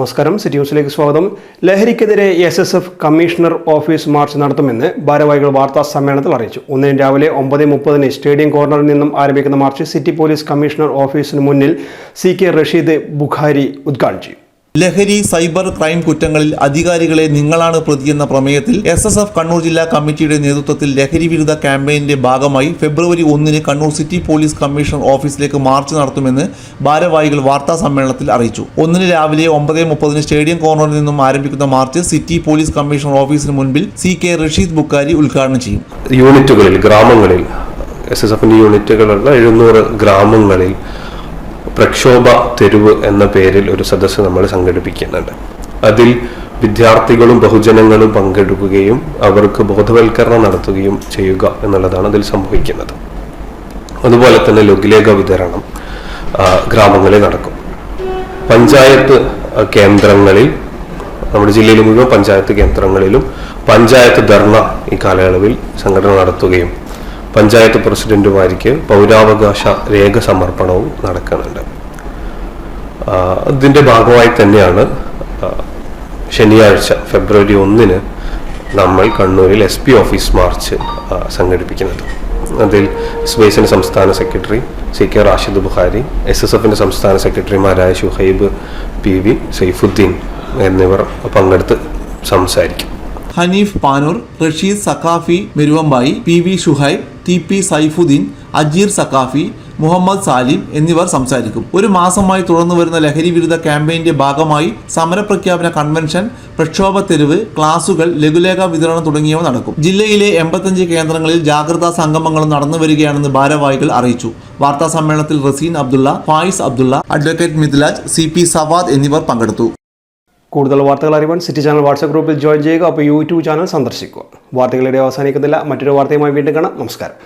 നമസ്കാരം. സിറ്റി ന്യൂസിലേക്ക് സ്വാഗതം. ലഹരിക്കെതിരെ SSF കമ്മീഷണർ ഓഫീസ് മാർച്ച് നടത്തുമെന്ന് ഭാരവാഹികൾ വാർത്താ സമ്മേളനത്തിൽ അറിയിച്ചു. 1 രാവിലെ 9:30 സ്റ്റേഡിയം കോർണറിൽ നിന്നും ആരംഭിക്കുന്ന മാർച്ച് സിറ്റി പോലീസ് കമ്മീഷണർ ഓഫീസിന് മുന്നിൽ CK റഷീദ് ബുഖാരി ഉദ്ഘാടനം ചെയ്യും. ലഹരി, സൈബർ ക്രൈം കുറ്റങ്ങളിൽ അധികാരികളെ നിങ്ങളാണ് പ്രതിയെന്ന പ്രമേയത്തിൽ SSF കണ്ണൂർ ജില്ലാ കമ്മിറ്റിയുടെ നേതൃത്വത്തിൽ ലഹരി വിരുദ്ധ ക്യാമ്പയിന്റെ ഭാഗമായി ഫെബ്രുവരി 1 കണ്ണൂർ സിറ്റി പോലീസ് കമ്മീഷണർ ഓഫീസിലേക്ക് മാർച്ച് നടത്തുമെന്ന് ഭാരവാഹികൾ വാർത്താ സമ്മേളനത്തിൽ അറിയിച്ചു. 1 രാവിലെ 9:30 സ്റ്റേഡിയം കോർണറിൽ നിന്നും ആരംഭിക്കുന്ന മാർച്ച് സിറ്റി പോലീസ് കമ്മീഷണർ ഓഫീസിന് മുൻപിൽ CK റഷീദ് ബുഖാരി ഉദ്ഘാടനം ചെയ്യും. യൂണിറ്റുകളിൽ, ഗ്രാമങ്ങളിൽ SSFന്റെ യൂണിറ്റുകളുള്ള 700 ഗ്രാമങ്ങളിൽ പ്രക്ഷോഭ തെരുവ് എന്ന പേരിൽ ഒരു സദസ്സ് നമ്മൾ സംഘടിപ്പിക്കുന്നുണ്ട്. അതിൽ വിദ്യാർത്ഥികളും ബഹുജനങ്ങളും പങ്കെടുക്കുകയും അവർക്ക് ബോധവൽക്കരണം നടത്തുകയും ചെയ്യുക എന്നുള്ളതാണ് അതിൽ സംഭവിക്കുന്നത്. അതുപോലെ തന്നെ ലഘുലേഖ വിതരണം ഗ്രാമങ്ങളിൽ നടക്കും. പഞ്ചായത്ത് കേന്ദ്രങ്ങളിൽ, നമ്മുടെ ജില്ലയിലെ മുഴുവൻ പഞ്ചായത്ത് കേന്ദ്രങ്ങളിലും പഞ്ചായത്ത് ധർണ ഈ കാലയളവിൽ സംഘടന നടത്തുകയും പഞ്ചായത്ത് പ്രസിഡന്റുമാർക്ക് പൗരാവകാശ രേഖ സമർപ്പണവും നടക്കുന്നുണ്ട്. അതിൻ്റെ ഭാഗമായി തന്നെയാണ് ശനിയാഴ്ച ഫെബ്രുവരി 1 നമ്മൾ കണ്ണൂരിൽ SP ഓഫീസ് മാർച്ച് സംഘടിപ്പിക്കുന്നത്. അതിൽ SBIസിൻ്റെ സംസ്ഥാന സെക്രട്ടറി CK റാഷിദ് ബുഖാരി, SSFന്റെ സംസ്ഥാന സെക്രട്ടറിമാരായ ഷുഹൈബ് PV, സൈഫുദ്ദീൻ എന്നിവർ പങ്കെടുത്ത് സംസാരിക്കും. ഹനീഫ് പാനൂർ, റഷീദ് സഖാഫി മെരുവമ്പായി, PV ഷുഹൈബ്, TP സൈഫുദ്ദീൻ, അജീർ സഖാഫി, മുഹമ്മദ് സാലിം എന്നിവർ സംസാരിക്കും. ഒരു മാസമായി തുടർന്നു വരുന്ന ലഹരി വിരുദ്ധ ക്യാമ്പയിന്റെ ഭാഗമായി സമരപ്രഖ്യാപന കൺവെൻഷൻ, പ്രക്ഷോഭ തെരുവ്, ക്ലാസുകൾ, ലഘുലേഖ വിതരണം തുടങ്ങിയവ നടക്കും. ജില്ലയിലെ 85 കേന്ദ്രങ്ങളിൽ ജാഗ്രതാ സംഗമങ്ങളും നടന്നു വരികയാണെന്ന് ഭാരവാഹികൾ അറിയിച്ചു. വാർത്താ സമ്മേളനത്തിൽ റസീൻ അബ്ദുള്ള, ഫായിസ് അബ്ദുള്ള, അഡ്വക്കേറ്റ് മിദ്ലാജ്, CP സവാദ് എന്നിവർ പങ്കെടുത്തു. കൂടുതൽ വാർത്തകൾ അറിയാൻ സിറ്റി ചാനൽ വാട്സ്ആപ്പ് ഗ്രൂപ്പിൽ ജോയിൻ ചെയ്യുക. അപ്പോൾ YouTube ചാനൽ സന്ദർശിക്കുക. വാർത്തകളുടെ അവസാനിക്കുന്നില്ല. മറ്റൊരു വാർത്തയുമായി വീണ്ടും കാണാം. നമസ്കാരം.